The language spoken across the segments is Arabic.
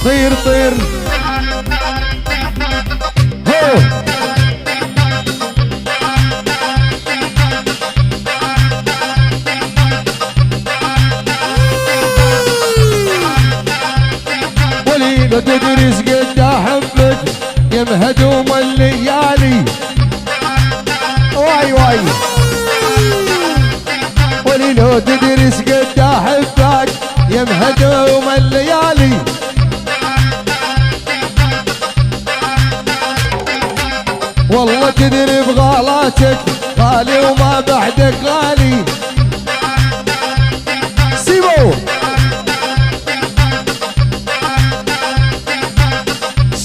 طير طير هو ولي لو تدري قد احبك يا مهدوم الليالي واي واي ولي لو تدري قد احبك يا مهدوم الليالي والله تدري بغالاتك غالي وما بعدك غالي سيبو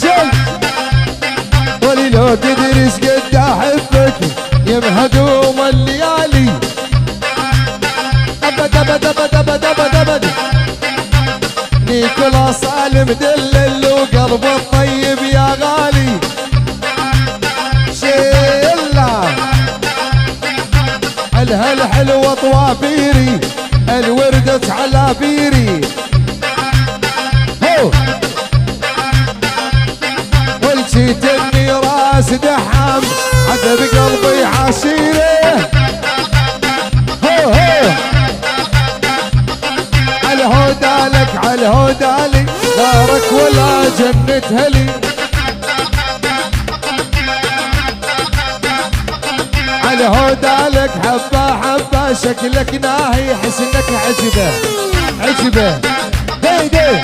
شل ولي لو تدري قد احبك يا مهدوم الليالي ابد ابد ابد ابد ابد ابد نيكولاس المدلل وقلبه الطيب يا غالي شيله الهالحلوه طوافيري الوردة على بيري هو ولجيت اني راس دحام عذب قلبي عشيره هو هو عالهودالك عالهودالي دارك ولا جنة هلي عالهودالك حبة حبة شكلك ناهي حسنك عجبه عجبه دي دي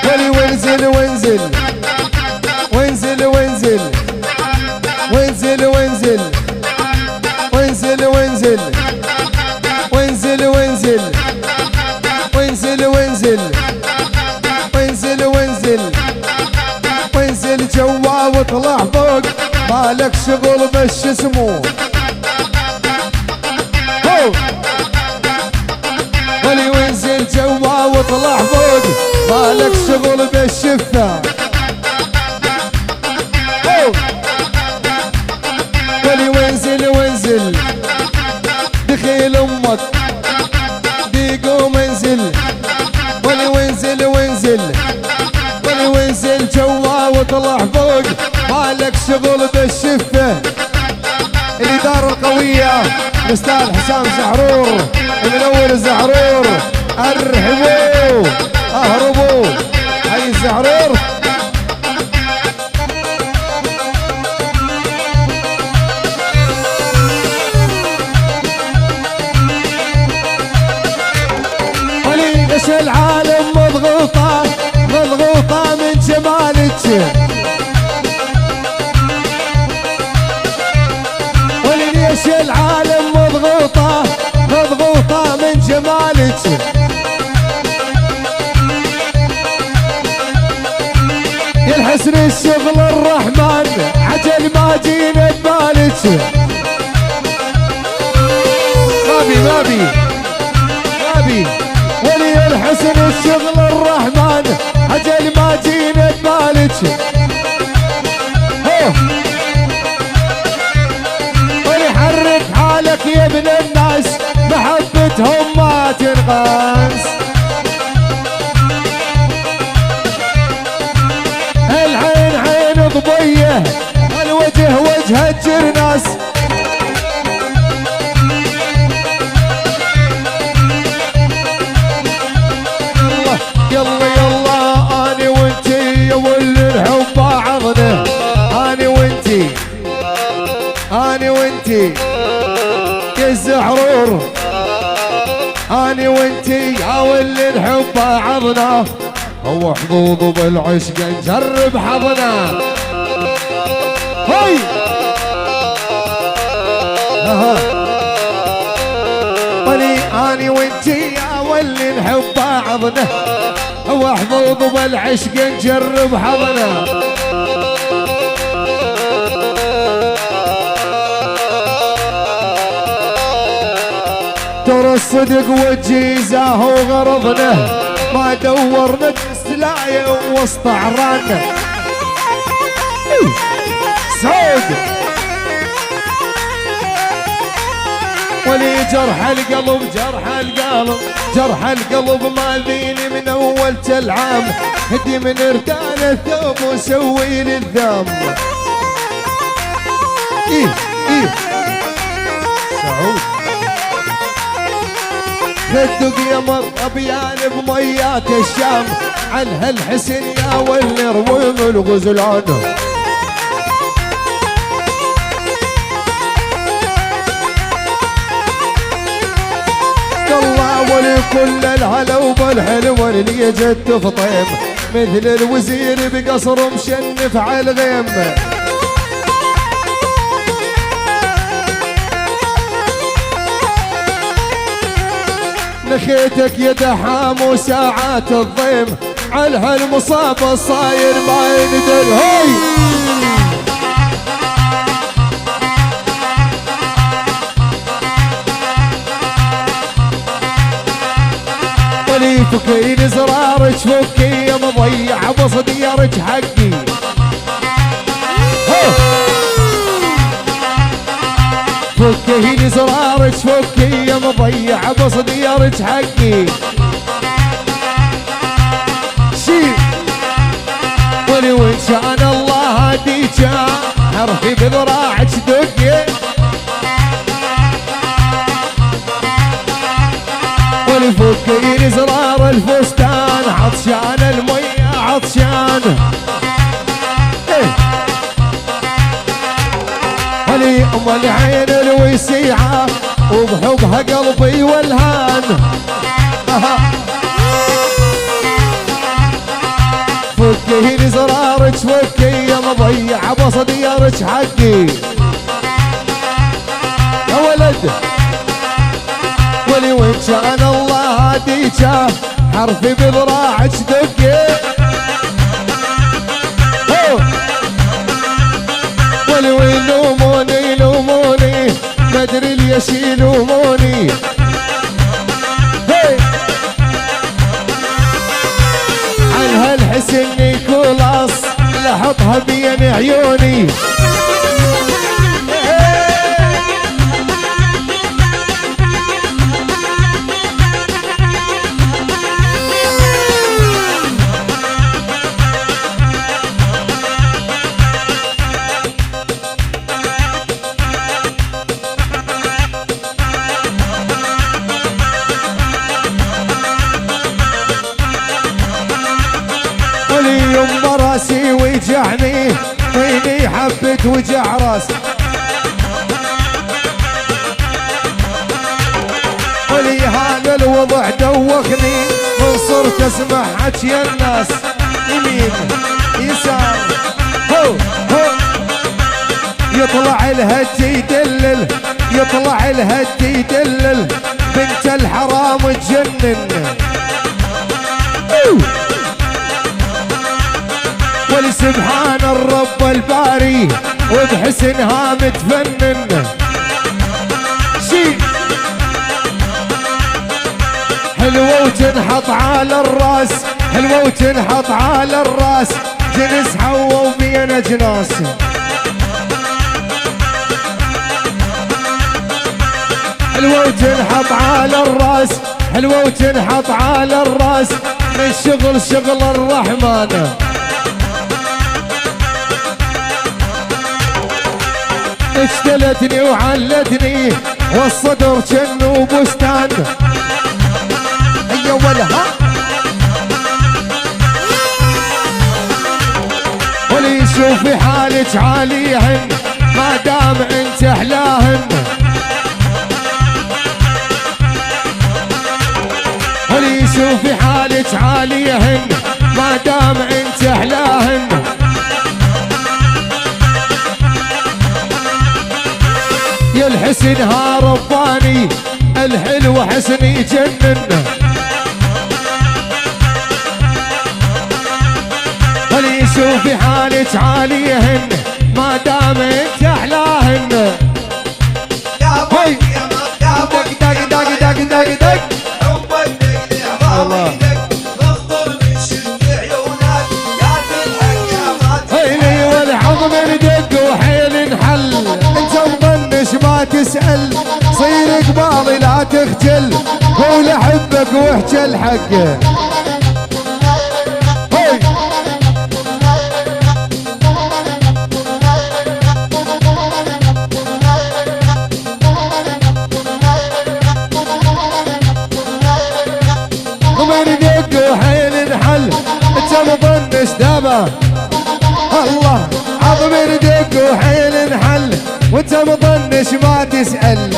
ولي وانزل وانزل وانزل وانزل وانزل وانزل وانزل وانزل وانزل وانزل وانزل وانزل وانزل وانزل وانزل جوا واطلع فوق مالك شغل بش اسمه هو ولي وانزل جوا واطلع فوق مالك شغل بالشفة هو ولي وانزل وانزل دخيل امك ديقو منزل ولي وانزل وانزل ولي وانزل جوا واطلع فوق مالك شغل بالشفة الإدارة القوية مستاذ حسام زعرور المنور زعرور ارحبوا اهربوا حي زعرور ليش العالم مضغوطة مضغوطة من جمالك وليش العالم مضغوطة مضغوطة من جمالك يلحسن الشغل الرحمن عجل ما جينا ببالك ما بي ولي الحسن الشغل الرحمن عجل ما جينا ببالك ولي حرك حالك يا ابن الناس محبتهم ما تنقاس العين عين ضبيه الوجه وجه الجرناس يلا يلا اني وانتي يا ولد الحب بعضنا اني وانتي اني وانتي يا الزعرور اني وانتي يا ولد الحب بعضنا هو حظوظ بالعشق نجرب حظنا هاي ولي اني وانتي يا ولد الحب بعضنا هو حظوظ بالعشق نجرب حظنا ترى الصدق والجيزة هو غرضنا ما دورنا سلاية وسط عرانا سعود ولي جرح القلب جرح القلب جرح القلب ما ذيني من اول العام هدي من اركان الثوب وسوي لي الذم. ايه سعود خدق يا مر ابيان بميات الشام عن هالحسن يا واللي روم الغزلان. الله ولكل الهلا وبالحلوة اللي جت تفطيم مثل الوزير بقصر مشنف على الغيم. نخيتك يا دحام وساعات الضيم على هالمصاب الصاير ما يندر. هاي ولي فكين زرارك فكي يا مضيع بصديارك حقي. فكي زرارك فكي يا مضيع بصديارك حقي. شي ولي وان شان الله هديك حرفي بذراعك دقي. ولي فكي زرار الفستان عطشان المية عطشان. ولي ام العين الوسيعة وبحبها قلبي والهان. فكي زرارك فكي يا مضيع بصديارك حقي يا ولد. ولي وان شان الله هديك حرفي بذراعك دقي. ولي وين لوموني لوموني ما ادري ليش يلوموني. عن هالحسن كلاص لحطها بين عيوني. يما راسي وجعني ويني حبت وجع راس. ولي هذا الوضع دوخني من صرت اسمع حكي الناس يمين يسار. يطلع الهد يدلل يطلع الهد يدلل بنت الحرام تجنن. ولسبحان الرب الباري وبحسنها متفنن. شي حلوة وتنحط على الراس حلوة وتنحط على الراس جنس حوا وبين اجناس. حلوة وتنحط على الراس حلوة وتنحط على الراس من شغل شغل الرحمن. اشتلتني وعلتني والصدر جنو بستان. هيا ولها ولي شوفي حالك عاليهن ما دام انت احلاهن. ولي شوفي حالك عاليهن ما دام انت احلاهن. يا الحسن ها رباني الحلو حسن يجنن. ولي شوفي حالك عاليهن ما دام انت احلاهن. يا بوي يا دق دق دق دق دق دق الله نخطر من شد عيونك يا تلحق يا ما هيلي والحضن ندق وحيل نحل. انت مطنش ما تسأل صيرك اخجل قول احبك واحكي الحق. هي ومن دق وحيل انحل انت مظنش دابه الله عظم دق وحيل انحل وانت مظنش ما تسأل.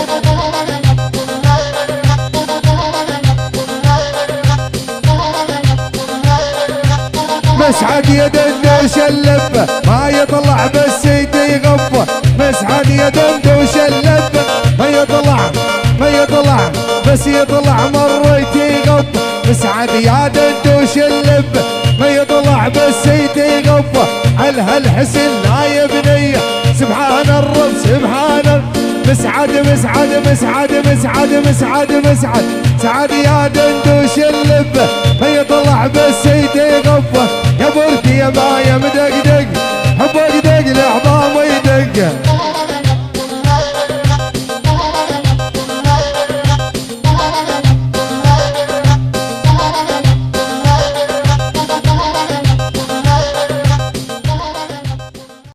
مسعد يدندوش اللبه ما يطلع بس يدي غبه. مسعد يدندوش اللبه ما يطلع بس يطلع مرتي غبه. مسعد يا دندوش اللبه ما يطلع بس يدي غبه. على هالحسن لا يا بنيه سبحان الرب سبحان مسعد مسعد مسعد مسعد مسعد مسعد سعد يا دندوش اللبه ما يطلع بس يدي غبه. يا برتي يا مايا مدقدق حبك دق العظام يدق.